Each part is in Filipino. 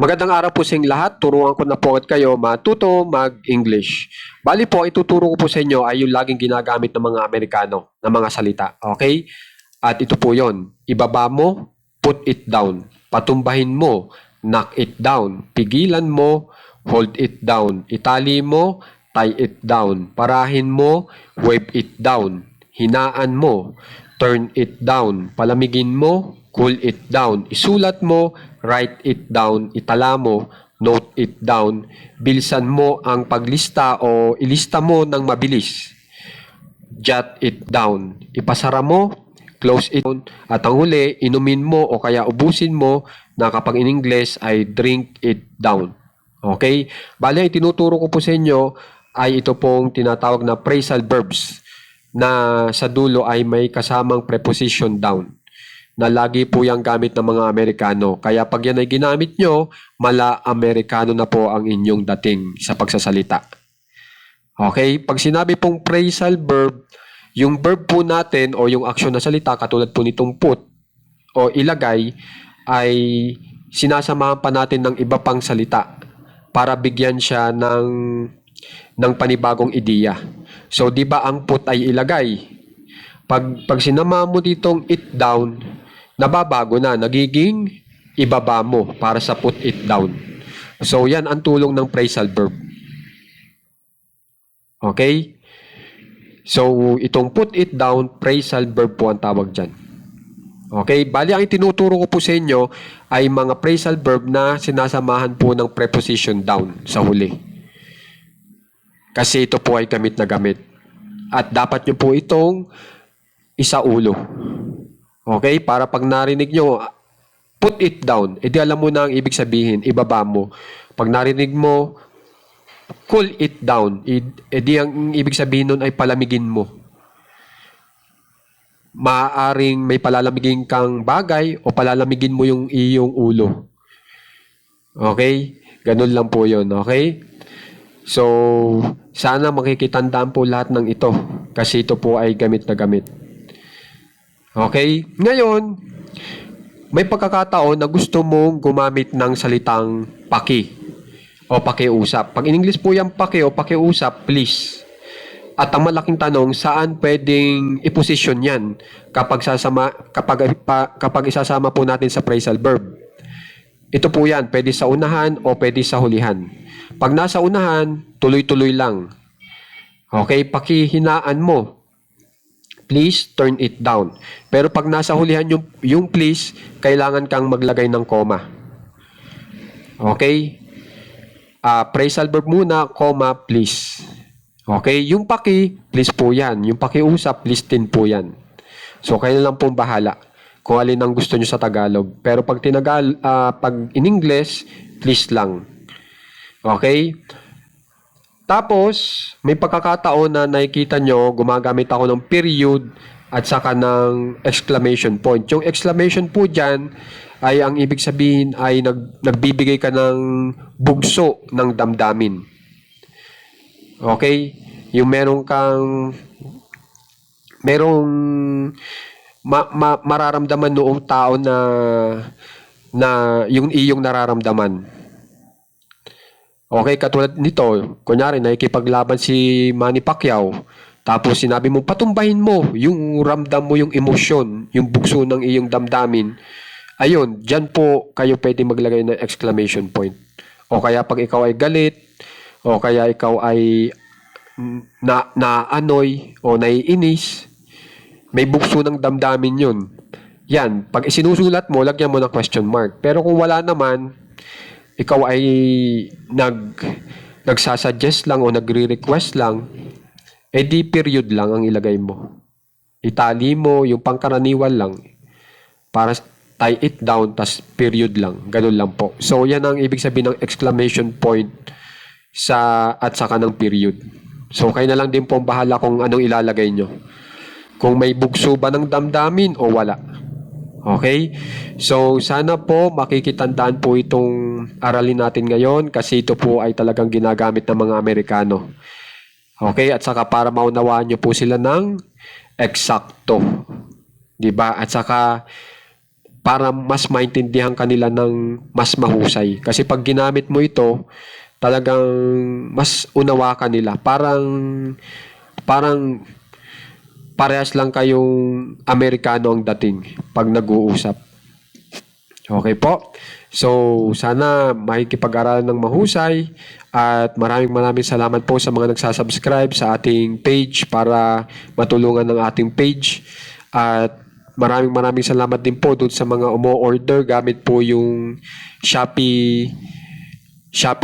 Magandang araw po sa inyong lahat. Turuan ko na po at kayo matuto mag-English. Bali po, ituturo ko po sa inyo ay yung laging ginagamit ng mga Amerikano na mga salita. Okay? At ito po yon. Ibaba mo, put it down. Patumbahin mo, knock it down. Pigilan mo, hold it down. Itali mo, tie it down. Parahin mo, wave it down. Hinaan mo, turn it down. Palamigin mo, cool it down. Isulat mo, write it down. Itala mo, note it down. Bilisan mo ang paglista o ilista mo ng mabilis. Jot it down. Ipasara mo, close it down. At ang huli, inumin mo o kaya ubusin mo na kapag in English ay drink it down. Okay? Bale, ang tinuturo ko po sa inyo ay ito pong tinatawag na phrasal verbs na sa dulo ay may kasamang preposition down na lagi po yung gamit ng mga Amerikano. Kaya pag yan ay ginamit nyo, mala Amerikano na po ang inyong dating sa pagsasalita. Okay? Pag sinabi pong phrasal verb, yung verb po natin o yung aksyon na salita katulad po nitong put o ilagay ay sinasamahan pa natin ng iba pang salita para bigyan siya ng panibagong ideya. So, di ba ang put ay ilagay? Pag sinama mo ditong it down, nababago na, nagiging ibaba mo para sa put it down. So, yan ang tulong ng phrasal verb. Okay? So, itong put it down, phrasal verb po ang tawag dyan. Okay? Bali, ang itinuturo ko po sa inyo ay mga phrasal verb na sinasamahan po ng preposition down sa huli. Kasi ito po ay gamit na gamit. At dapat nyo po itong isaulo. Okay? Para pag narinig nyo, put it down. Edi alam mo na ang ibig sabihin, ibaba mo. Pag narinig mo, cool it down. Edi ang ibig sabihin nun ay palamigin mo. Maaaring may palalamigin kang bagay o palalamigin mo yung iyong ulo. Okay? Ganun lang po yun. Okay? So, sana makikitandaan po lahat ng ito kasi ito po ay gamit na gamit. Okay? Ngayon, may pagkakataon na gusto mong gumamit ng salitang paki o pakiusap. Pag in English po yung paki o pakiusap, please. At ang malaking tanong, saan pwedeng iposisyon yan kapag isasama po natin sa phrasal verb? Ito po yan, pwede sa unahan o pwede sa hulihan. Pag nasa unahan, tuloy-tuloy lang. Okay, pakihinaan mo. Please turn it down. Pero pag nasa hulihan yung please, kailangan kang maglagay ng comma. Okay? Phrasal verb muna, comma, please. Okay? Yung paki, please po yan. Yung pakiusap, please din po yan. So, kayo lang pong bahala kung alin ang gusto nyo sa Tagalog. Pero pag pag in English, please lang. Okay? Tapos, may pagkakataon na nakikita nyo, gumagamit ako ng period at saka ng exclamation point. Yung exclamation po dyan, ay ang ibig sabihin ay nagbibigay ka ng bugso ng damdamin. Okay? Yung merong mararamdaman noong tao na yung iyong nararamdaman. Okay, katulad nito, kunyari nakikipaglaban si Manny Pacquiao, tapos sinabi mo, patumbahin mo yung ramdam mo, yung emosyon, yung bugso ng iyong damdamin. Ayun, dyan po kayo pwede maglagay ng exclamation point. O kaya pag ikaw ay galit, o kaya ikaw ay naanoy o naiinis, may bugso ng damdamin yun. Yan, pag isinusulat mo, lagyan mo ng question mark. Pero kung wala naman, ikaw ay nagsasuggest lang o nagre-request lang, edi period lang ang ilagay mo. Itali mo, yung pangkaraniwan lang, para tie it down, tas period lang. Ganun lang po. So, yan ang ibig sabihin ng exclamation point at saka ng period. So, kayo na lang din po bahala kung anong ilalagay nyo. Kung may bugso ba ng damdamin o wala. Okay? So, sana po makikitandaan po itong aralin natin ngayon kasi ito po ay talagang ginagamit ng mga Amerikano. Okay? At saka para maunawaan nyo po sila ng eksakto. Diba? At saka para mas maintindihan kanila ng mas mahusay. Kasi pag ginamit mo ito, talagang mas unawa ka nila. Parang parehas lang kayong Amerikano ang dating pag nag-uusap. Okay po? So, sana makikipag-aralan ng mahusay at maraming salamat po sa mga nagsasubscribe sa ating page para matulungan ng ating page. At maraming salamat din po doon sa mga umo-order gamit po yung Shopee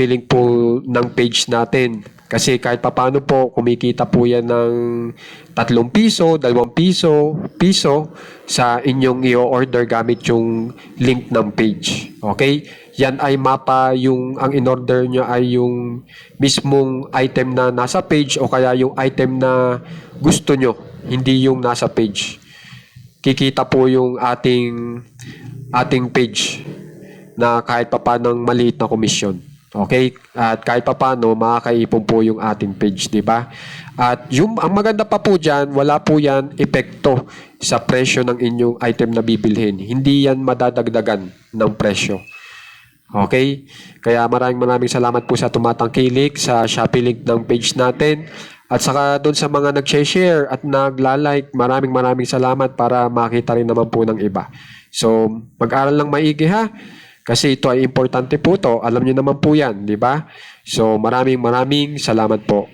link po ng page natin. Kasi kahit papano po, kumikita po yan ng 3 piso, 2 piso sa inyong i-order gamit yung link ng page. Okay? Yan ay mapa ang in-order nyo ay yung mismong item na nasa page o kaya yung item na gusto nyo, hindi yung nasa page. Kikita po yung ating page na kahit papanong maliit na komisyon. Okay? At kahit papaano, makakaipon po yung ating page, di ba? At ang maganda pa po dyan, wala po yan epekto sa presyo ng inyong item na bibilhin. Hindi yan madadagdagan ng presyo. Okay? Kaya maraming salamat po sa tumatangkilik sa Shopee link ng page natin. At saka doon sa mga nag-share at nagla-like, maraming salamat para makita rin naman po ng iba. So, mag-aral lang maigi ha. Kasi ito ay importante po to. Alam niyo naman po yan, di ba? So, maraming salamat po.